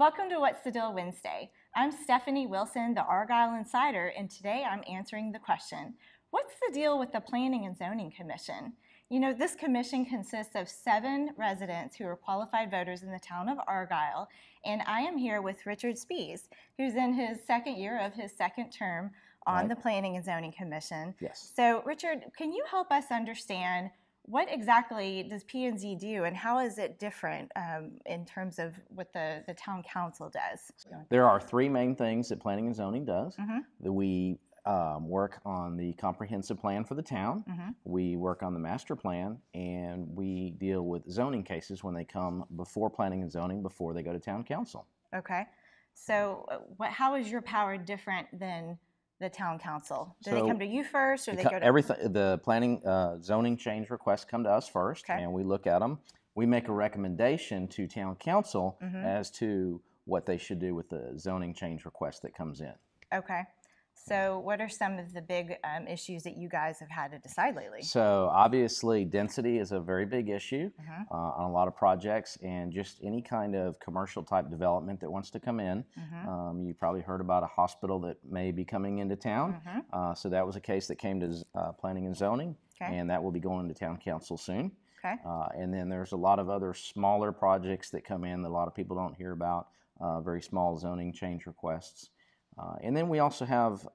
Welcome to What's the Deal Wednesday. I'm Stephanie Wilson, the Argyle Insider, and today I'm answering the question, what's the deal with the Planning and Zoning Commission? You know, this commission consists of 7 residents who are qualified voters in the town of Argyle, and I am here with Richard Spies, who's in his second year of his second term on the Planning and Zoning Commission. Yes. So, Richard, can you help us understand what exactly does P&Z do, and how is it different in terms of what the town council does? There are 3 main things that planning and zoning does. That we work on the comprehensive plan for the town, we work on the master plan, and we deal with zoning cases when they come before planning and zoning, before they go to town council. Okay. So how is your power different than the town council? Do they come to you first, or they go to everything? The planning zoning change requests come to us first, and we look at them. We make a recommendation to town council as to what they should do with the zoning change request that comes in. Okay. So what are some of the big issues that you guys have had to decide lately? So obviously density is a very big issue on a lot of projects, and just any kind of commercial type development that wants to come in. You probably heard about a hospital that may be coming into town. So that was a case that came to planning and zoning, and that will be going to town council soon. And then there's a lot of other smaller projects that come in that a lot of people don't hear about, very small zoning change requests. And then we also have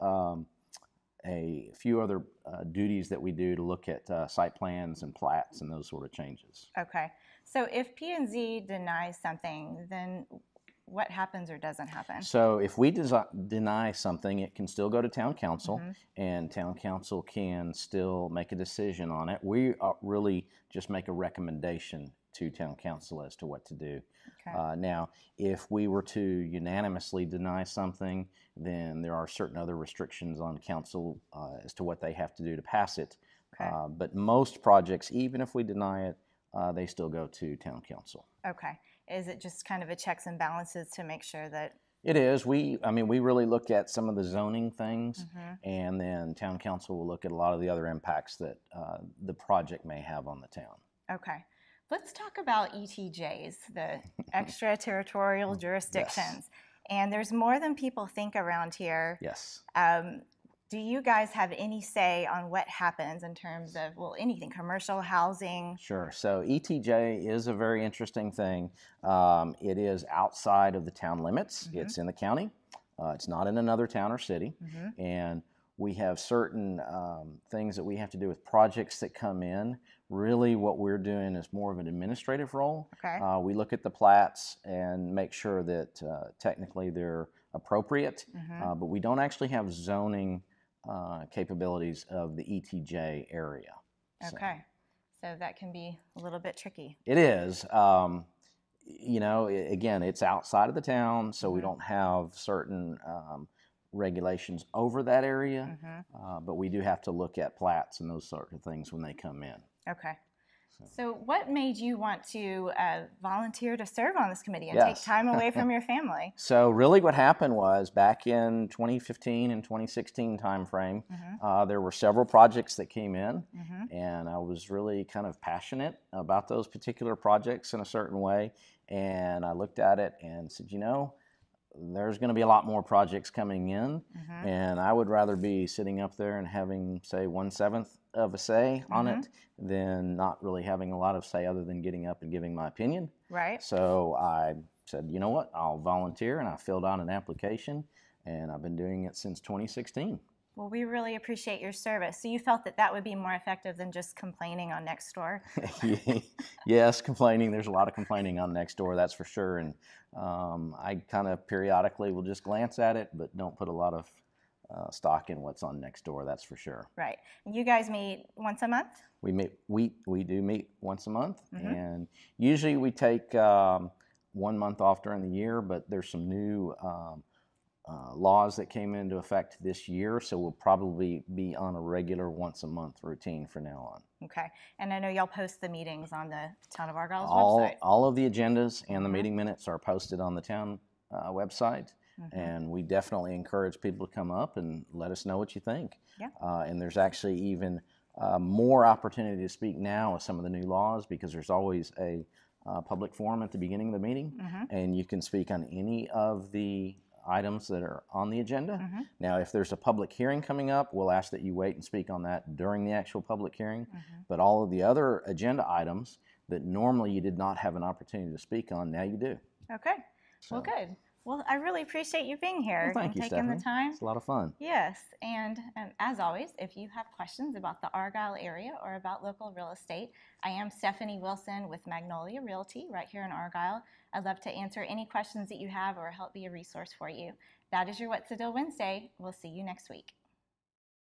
a few other duties that we do to look at site plans and plats and those sort of changes. Okay. So if P&Z denies something, then what happens or doesn't happen? So if we deny something, it can still go to town council, and town council can still make a decision on it. We really just make a recommendation to town council as to what to do. Now, if we were to unanimously deny something, then there are certain other restrictions on council as to what they have to do to pass it. But most projects, even if we deny it, they still go to town council. Okay. Is it just kind of a checks and balances to make sure that? It is. I mean, we really look at some of the zoning things, and then town council will look at a lot of the other impacts that the project may have on the town. Okay. Let's talk about ETJs, the extraterritorial jurisdictions. And there's more than people think around here. Yes. Do you guys have any say on what happens in terms of, well, anything, commercial, housing? Sure. So ETJ is a very interesting thing. It is outside of the town limits. It's in the county. It's not in another town or city. And we have certain things that we have to do with projects that come in. Really what we're doing is more of an administrative role. We look at the plats and make sure that technically they're appropriate, but we don't actually have zoning capabilities of the ETJ area. Okay, so that can be a little bit tricky. It is. You know, again, it's outside of the town, so we don't have certain regulations over that area, but we do have to look at plats and those sort of things when they come in. Okay. So what made you want to volunteer to serve on this committee and take time away from your family? So really what happened was back in 2015 and 2016 timeframe, there were several projects that came in, and I was really kind of passionate about those particular projects in a certain way, and I looked at it and said, you know, there's going to be a lot more projects coming in, and I would rather be sitting up there and having, say, 1/7 of a say on it than not really having a lot of say other than getting up and giving my opinion. So I said, you know what, I'll volunteer, and I filled out an application, and I've been doing it since 2016. Well, we really appreciate your service. So you felt that that would be more effective than just complaining on Nextdoor? Yes, complaining. There's a lot of complaining on Nextdoor, that's for sure. And I kind of periodically will just glance at it, but don't put a lot of stock in what's on Nextdoor, that's for sure. Right. And you guys meet once a month? We do meet once a month, and usually we take 1 month off during the year, but there's some new laws that came into effect this year, so we'll probably be on a regular once-a-month routine from now on. Okay, and I know y'all post the meetings on the Town of Argyle's website. All of the agendas and the meeting minutes are posted on the town website, and we definitely encourage people to come up and let us know what you think. And there's actually even more opportunity to speak now with some of the new laws, because there's always a public forum at the beginning of the meeting, and you can speak on any of the items that are on the agenda. Now, if there's a public hearing coming up, we'll ask that you wait and speak on that during the actual public hearing. But all of the other agenda items that normally you did not have an opportunity to speak on, now you do. Okay. Well, good. Well, I really appreciate you being here Well, thank you, taking Stephanie. the time. It's a lot of fun. Yes, and as always, if you have questions about the Argyle area or about local real estate, I am Stephanie Wilson with Magnolia Realty right here in Argyle. I'd love to answer any questions that you have or help be a resource for you. That is your What's the Deal Wednesday. We'll see you next week.